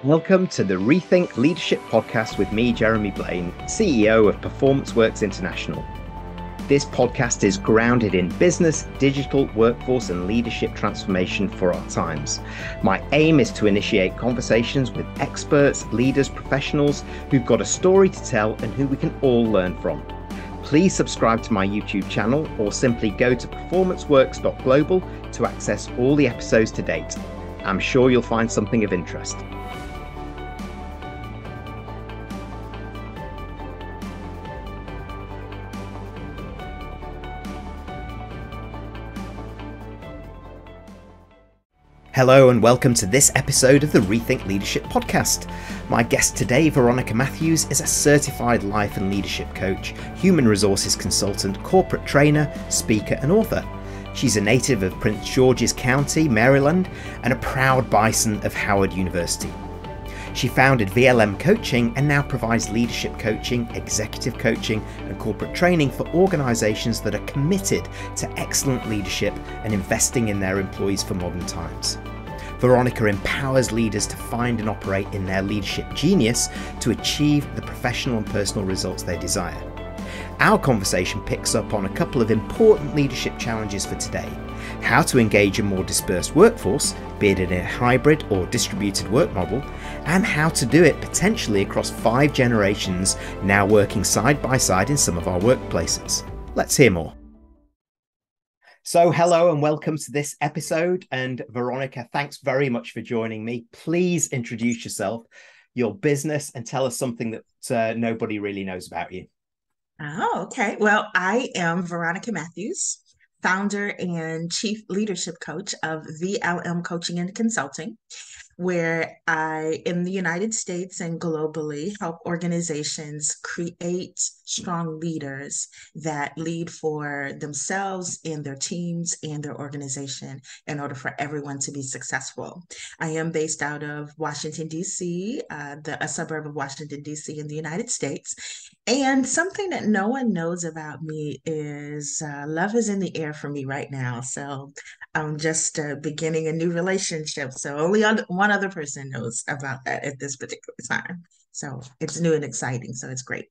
Welcome to the Rethink Leadership Podcast with me, Jeremy Blain, CEO of Performance Works International. This podcast is grounded in business, digital, workforce, and leadership transformation for our times. My aim is to initiate conversations with experts, leaders, professionals who've got a story to tell and who we can all learn from. Please subscribe to my YouTube channel or simply go to performanceworks.global to access all the episodes to date. I'm sure you'll find something of interest. Hello and welcome to this episode of the Rethink Leadership Podcast. My guest today, Veronica Matthews, is a certified life and leadership coach, human resources consultant, corporate trainer, speaker and author. She's a native of Prince George's County, Maryland, and a proud bison of Howard University. She founded VLM Coaching and now provides leadership coaching, executive coaching and corporate training for organisations that are committed to excellent leadership and investing in their employees for modern times. Veronica empowers leaders to find and operate in their leadership genius to achieve the professional and personal results they desire. Our conversation picks up on a couple of important leadership challenges for today: how to engage a more dispersed workforce, be it in a hybrid or distributed work model, and how to do it potentially across 5 generations now working side by side in some of our workplaces. Let's hear more. So hello and welcome to this episode. And Veronica, thanks very much for joining me. Please introduce yourself, your business, and tell us something that nobody really knows about you. Oh, okay. Well, I am Veronica Matthews, founder and chief leadership coach of VLM Coaching and Consulting, where I, in the United States and globally, help organizations create strong leaders that lead for themselves and their teams and their organization in order for everyone to be successful. I am based out of Washington, D.C., a suburb of Washington, D.C. in the United States. And something that no one knows about me is love is in the air for me right now. So I'm just beginning a new relationship. So only one other person knows about that at this particular time. So it's new and exciting. So it's great.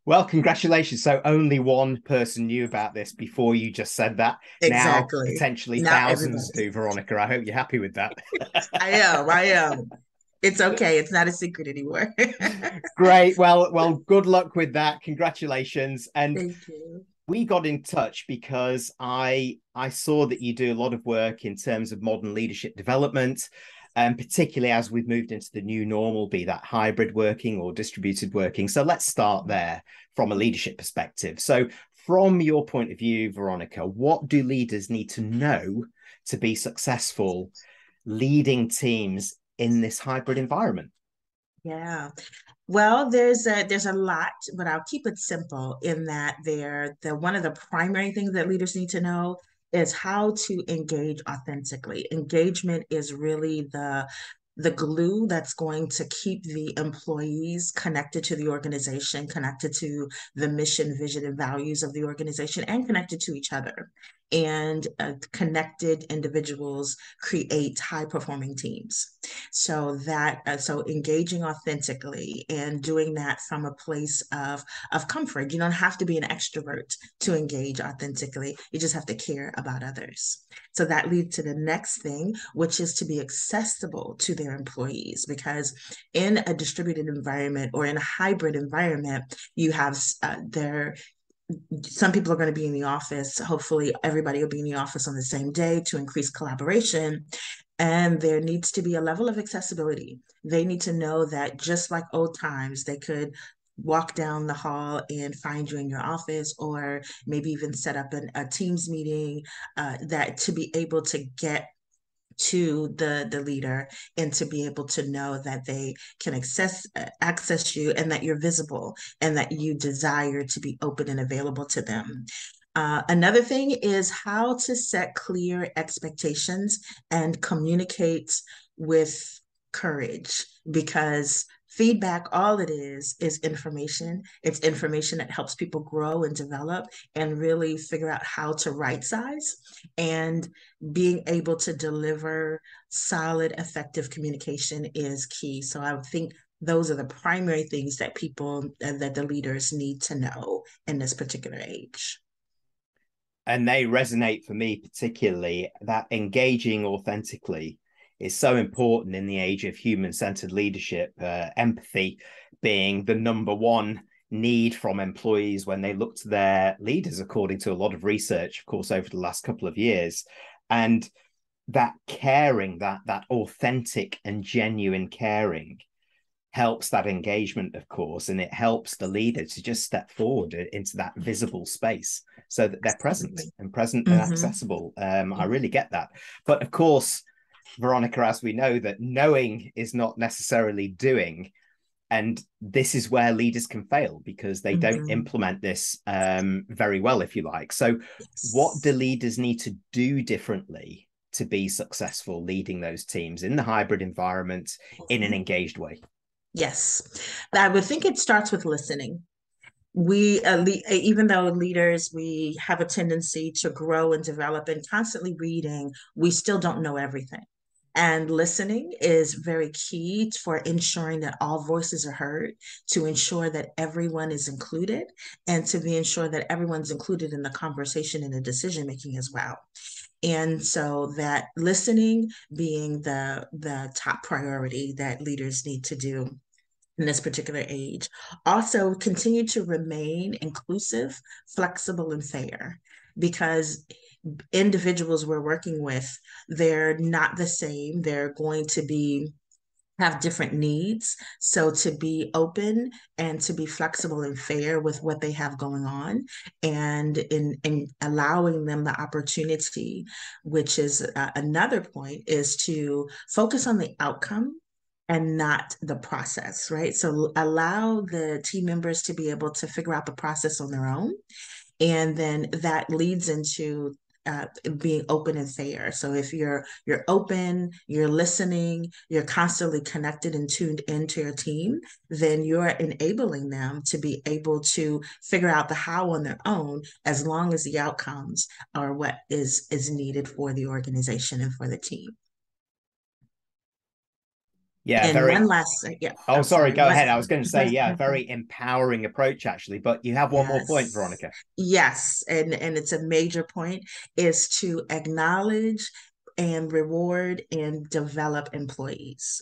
Well, congratulations. So only one person knew about this before you just said that. Now, Exactly. potentially Now thousands everybody. do, Veronica. I hope you're happy with that. I am. It's okay. It's not a secret anymore. Great. Well, good luck with that. Congratulations. And Thank you. we got in touch because I saw that you do a lot of work in terms of modern leadership development, and particularly as we've moved into the new normal, be that hybrid working or distributed working. So let's start there from a leadership perspective. So from your point of view, Veronica, what do leaders need to know to be successful leading teams in this hybrid environment? Yeah. Well, there's a lot, but I'll keep it simple in that the one of the primary things that leaders need to know is how to engage authentically. Engagement is really the glue that's going to keep the employees connected to the organization, connected to the mission, vision, and values of the organization, and connected to each other. And connected individuals create high performing teams. So engaging authentically and doing that from a place of comfort. You don't have to be an extrovert to engage authentically. You just have to care about others. So that leads to the next thing, which is to be accessible to their employees, because in a distributed environment or in a hybrid environment, you have some people are going to be in the office. Hopefully, everybody will be in the office on the same day to increase collaboration. And there needs to be a level of accessibility. They need to know that just like old times, they could walk down the hall and find you in your office, or maybe even set up a Teams meeting, that to be able to get to the leader and to be able to know that they can access you, and that you're visible, and that you desire to be open and available to them. Another thing is how to set clear expectations and communicate with courage, because Feedback, all it is information. It's information that helps people grow and develop and really figure out how to right size, and being able to deliver solid, effective communication is key. So I would think those are the primary things that that the leaders need to know in this particular age. And they resonate for me particularly. That engaging authentically is so important in the age of human-centered leadership, empathy being the number one need from employees when they look to their leaders, according to a lot of research, of course, over the last couple of years. And that caring, that authentic and genuine caring helps that engagement, of course, and it helps the leader to just step forward into that visible space so that they're present and Mm-hmm. accessible. I really get that. But of course, Veronica, as we know, that knowing is not necessarily doing. And this is where leaders can fail because they don't Mm-hmm. implement this very well, if you like. So, what do Yes. leaders need to do differently to be successful leading those teams in the hybrid environment in an engaged way? Yes. I would think it starts with listening. Even though leaders, we have a tendency to grow and develop and constantly reading, we still don't know everything. And listening is very key for ensuring that all voices are heard, to ensure that everyone is included, and to be ensure that everyone's included in the conversation and the decision making as well. And so that listening being the top priority that leaders need to do in this particular age. Also, continue to remain inclusive, flexible, and fair, because individuals we're working with, they're not the same. They're going to be have different needs. So to be open and to be flexible and fair with what they have going on, and in allowing them the opportunity, which is another point, is to focus on the outcome and not the process, right? So allow the team members to be able to figure out the process on their own, and then that leads into being open and fair. So if you're open, you're listening, you're constantly connected and tuned into your team, then you're enabling them to be able to figure out the how on their own, as long as the outcomes are what is needed for the organization and for the team. Yeah, And one very. last, yeah, Oh, oh, sorry, sorry. go ahead. I was going to say, yeah, very empowering approach, actually. But you have one more point, Yes. Veronica. Yes. And it's a major point, is to acknowledge and reward and develop employees,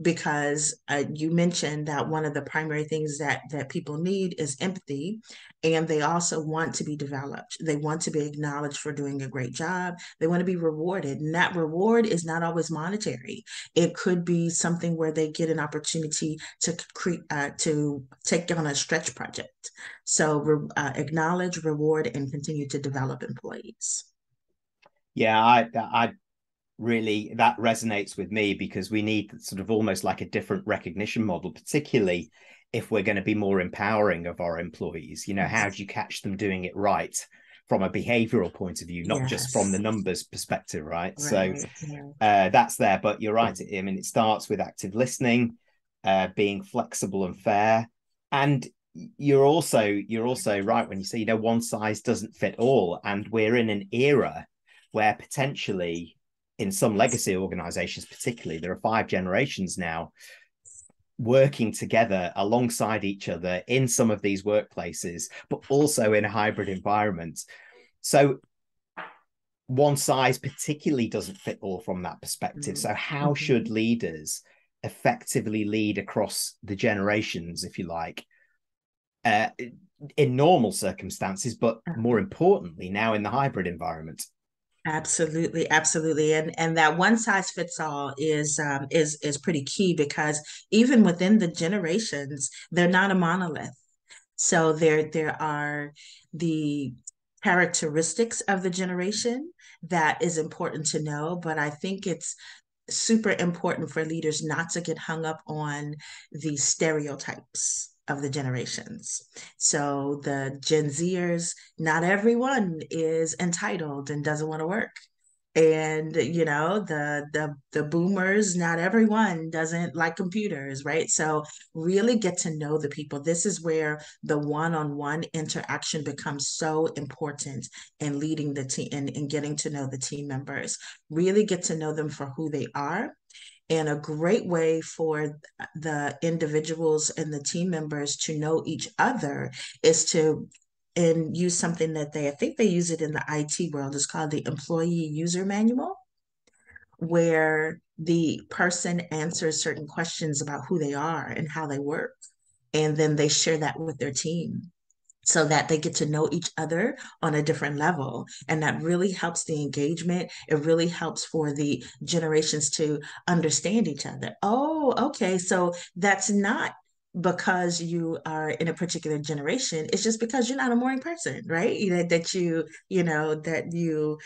because you mentioned that one of the primary things that people need is empathy, and they also want to be developed. They want to be acknowledged for doing a great job. They want to be rewarded, and that reward is not always monetary. It could be something where they get an opportunity to create to take on a stretch project. So acknowledge, reward, and continue to develop employees. Yeah, I really that resonates with me because we need sort of almost like a different recognition model, particularly if we're going to be more empowering of our employees. You know, how do you catch them doing it right from a behavioral point of view, not just from the Yes. numbers perspective, right? So Right. Yeah. that's there, but you're right. I mean, it starts with active listening, being flexible and fair, and you're also right when you say, you know, one size doesn't fit all, and we're in an era where potentially in some legacy organizations particularly there are five generations now working together alongside each other in some of these workplaces, but also in a hybrid environment. So one size particularly doesn't fit all from that perspective. So how should Mm-hmm. leaders effectively lead across the generations, if you like, uh, in normal circumstances, but more importantly now in the hybrid environment? Absolutely, absolutely, and that one size fits all is pretty key, because even within the generations, they're not a monolith. So there are the characteristics of the generation that is important to know, but I think it's super important for leaders not to get hung up on the stereotypes of the generations. So the Gen Zers, not everyone is entitled and doesn't want to work. And the boomers, not everyone doesn't like computers, right? So really get to know the people. This is where the one-on-one interaction becomes so important in leading the team and getting to know the team members. Really get to know them for who they are. And a great way for the individuals and the team members to know each other is to and use something that I think they use it in the IT world. It's called the employee user manual, where the person answers certain questions about who they are and how they work. And then they share that with their team so that they get to know each other on a different level. And that really helps the engagement. It really helps for the generations to understand each other. Oh, okay. So that's not because you are in a particular generation. It's just because you're not a morning person, right? That you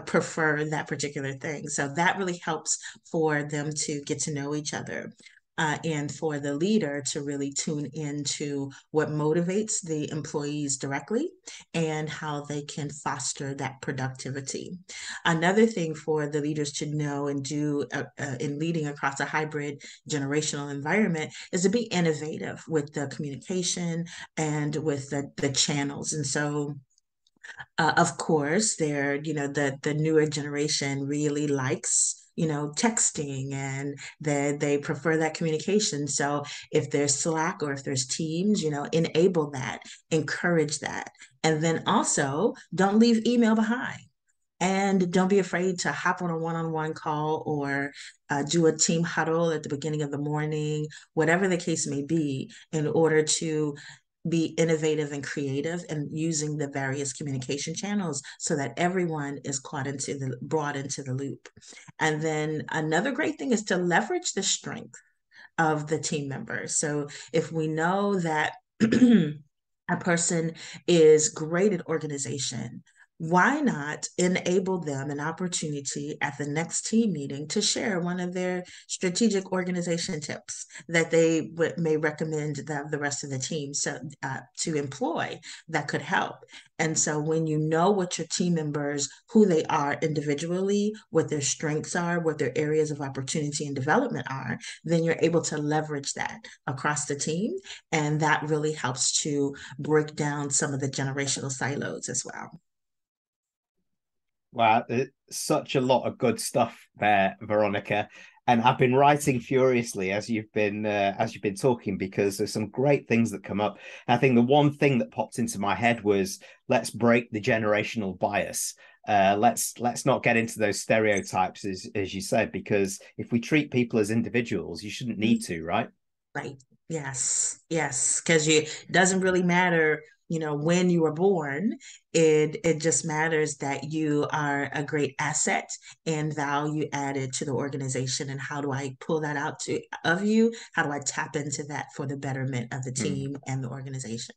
prefer that particular thing. So that really helps for them to get to know each other. And for the leader to really tune into what motivates the employees directly and how they can foster that productivity. Another thing for the leaders to know and do in leading across a hybrid generational environment is to be innovative with the communication and with the channels. And so of course, the newer generation really likes texting, and they prefer that communication. So if there's Slack or if there's Teams, enable that, encourage that, and then also don't leave email behind. And don't be afraid to hop on a one-on-one call or do a team huddle at the beginning of the morning, whatever the case may be, in order to be innovative and creative and using the various communication channels so that everyone is brought into the loop. And then another great thing is to leverage the strength of the team members. So if we know that a person is great at organization, why not enable them an opportunity at the next team meeting to share one of their strategic organization tips that they may recommend the rest of the team to employ that could help? And so when you know what your team members, who they are individually, what their strengths are, what their areas of opportunity and development are, then you're able to leverage that across the team. And that really helps to break down some of the generational silos as well. Wow, such a lot of good stuff there, Veronica. And I've been writing furiously as you've been talking, because there's some great things that come up. And I think the one thing that popped into my head was, let's break the generational bias. Let's not get into those stereotypes, as you said, because if we treat people as individuals, you shouldn't need to, right? Right. Yes. Yes. Because it doesn't really matter, when you were born. It just matters that you are a great asset and value added to the organization. And how do I pull that out of you? How do I tap into that for the betterment of the Hmm. team and the organization?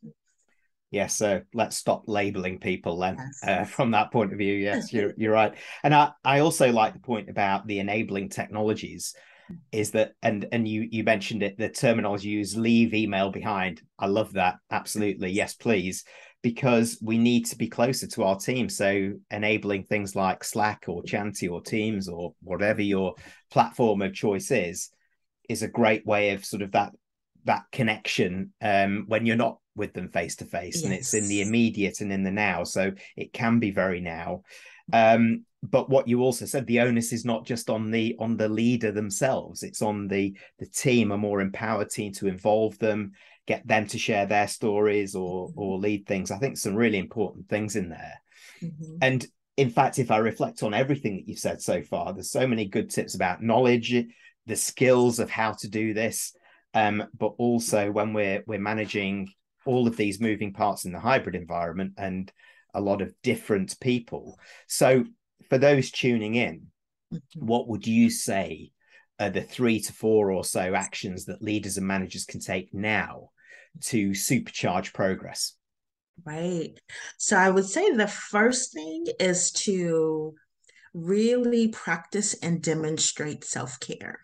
Yeah, so let's stop labeling people then. Yes. From that point of view, yes, you're right. And I also like the point about the enabling technologies, is that, and you mentioned it, the terminology used, leave email behind. I love that. Absolutely. Yes, please. Because we need to be closer to our team. So enabling things like Slack or Chanty or Teams or whatever your platform of choice is a great way of sort of that connection when you're not with them face to face, and it's in the Yes. immediate and in the now. So it can be very now. But what you also said, the onus is not just on the leader themselves, it's on the team, a more empowered team, to involve them, get them to share their stories or lead things. I think some really important things in there. Mm-hmm. And in fact, if I reflect on everything that you've said so far, there's so many good tips about knowledge, the skills of how to do this, but also when we're managing all of these moving parts in the hybrid environment and a lot of different people. So for those tuning in, Mm-hmm. what would you say are the 3 to 4 or so actions that leaders and managers can take now to supercharge progress? Right. So I would say the first thing is to really practice and demonstrate self-care.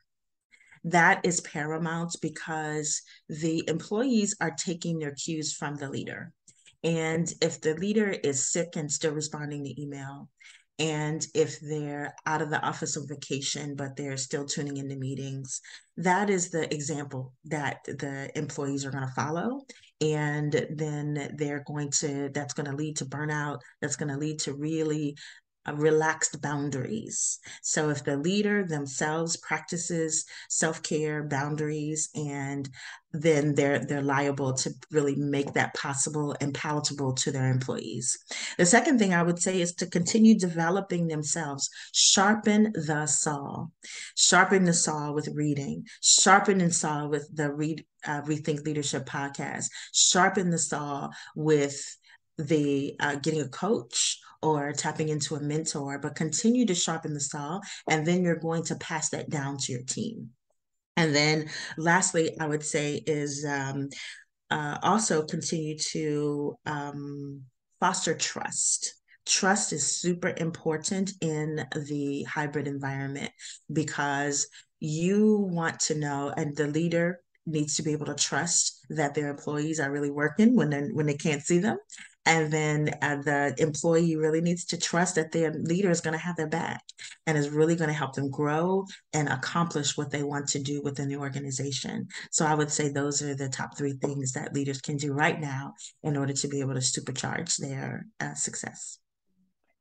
That is paramount because the employees are taking their cues from the leader. And if the leader is sick and still responding to email, And if they're out of the office on vacation, but they're still tuning into meetings, that is the example that the employees are going to follow. And then that's going to lead to burnout. That's going to lead to really relaxed boundaries. So if the leader themselves practices self-care, boundaries, and then they're liable to really make that possible and palatable to their employees. The second thing I would say is to continue developing themselves. Sharpen the saw. Sharpen the saw with reading. Sharpen the saw with the Rethink Leadership podcast. Sharpen the saw with the getting a coach or tapping into a mentor, but continue to sharpen the saw, and then you're going to pass that down to your team. And then lastly, I would say is also continue to foster trust. Trust is super important in the hybrid environment because you want to know, and the leader needs to be able to trust that their employees are really working when they can't see them. And then the employee really needs to trust that their leader is going to have their back and is really going to help them grow and accomplish what they want to do within the organization. So I would say those are the top three things that leaders can do right now in order to be able to supercharge their success.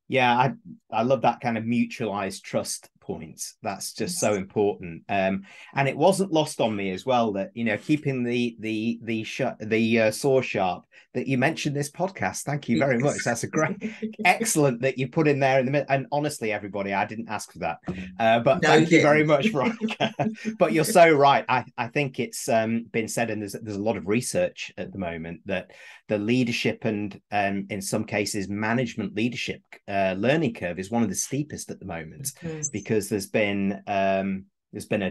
Yeah, I love that kind of mutualized trust point. That's just so important. And it wasn't lost on me as well that, you know, keeping the saw sharp, that you mentioned this podcast. Thank you very much. That's a great, excellent that you put in there in the middle. And honestly, everybody, I didn't ask for that. But no, thank you very much, Veronica. But you're so right. I think it's been said, and there's a lot of research at the moment that the leadership and in some cases management leadership learning curve is one of the steepest at the moment, because there's been a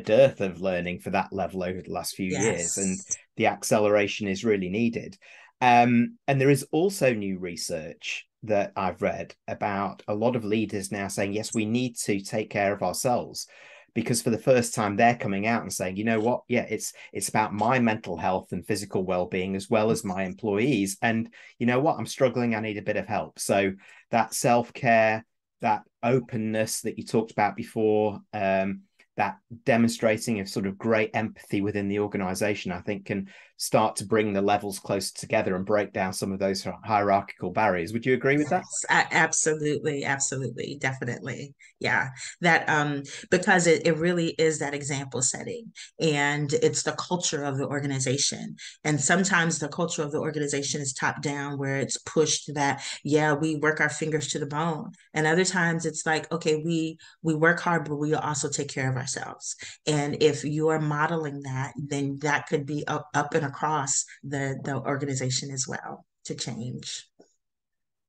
dearth of learning for that level over the last few years, and the acceleration is really needed. And there is also new research that I've read about a lot of leaders now saying, yes, we need to take care of ourselves, because for the first time they're coming out and saying, you know what, yeah, it's about my mental health and physical well-being as well as my employees. And you know what, I'm struggling, I need a bit of help. So that self-care, that openness that you talked about before, that demonstrating of sort of great empathy within the organization, I think can start to bring the levels closer together and break down some of those hierarchical barriers. Would you agree with that? Absolutely, absolutely, definitely. Yeah, that because it really is that example setting, and it's the culture of the organization. And sometimes the culture of the organization is top down, where it's pushed that, yeah, we work our fingers to the bone. And other times it's like, okay, we work hard, but we also take care of ourselves. And if you are modeling that, then that could be up and across the organization as well to change.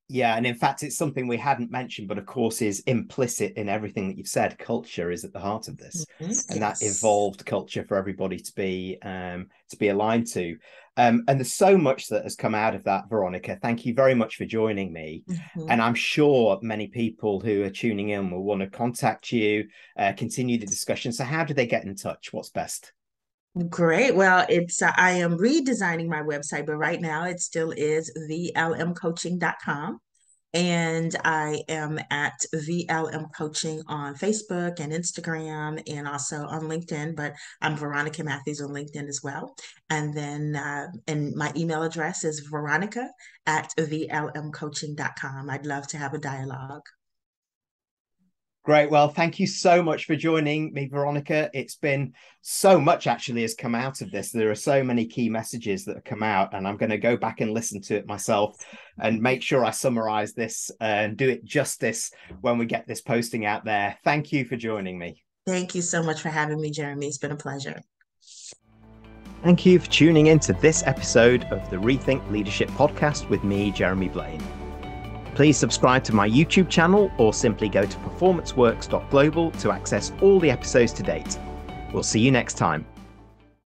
Yeah, and in fact, it's something we hadn't mentioned, but of course is implicit in everything that you've said. Culture is at the heart of this, and that evolved culture for everybody to be aligned to. And there's so much that has come out of that, Veronica. Thank you very much for joining me. And I'm sure many people who are tuning in will want to contact you, continue the discussion. So how do they get in touch? What's best? Great. Well, it's I am redesigning my website, but right now it still is vlmcoaching.com. And I am at VLM Coaching on Facebook and Instagram and also on LinkedIn, but I'm Veronica Matthews on LinkedIn as well. And then and my email address is veronica@vlmcoaching.com. I'd love to have a dialogue. Great. Well, thank you so much for joining me, Veronica. It's been so much actually has come out of this. There are so many key messages that have come out, and I'm going to go back and listen to it myself and make sure I summarize this and do it justice when we get this posting out there. Thank you for joining me. Thank you so much for having me, Jeremy. It's been a pleasure. Thank you for tuning in to this episode of the Rethink Leadership Podcast with me, Jeremy Blain. Please subscribe to my YouTube channel or simply go to performanceworks.global to access all the episodes to date. We'll see you next time.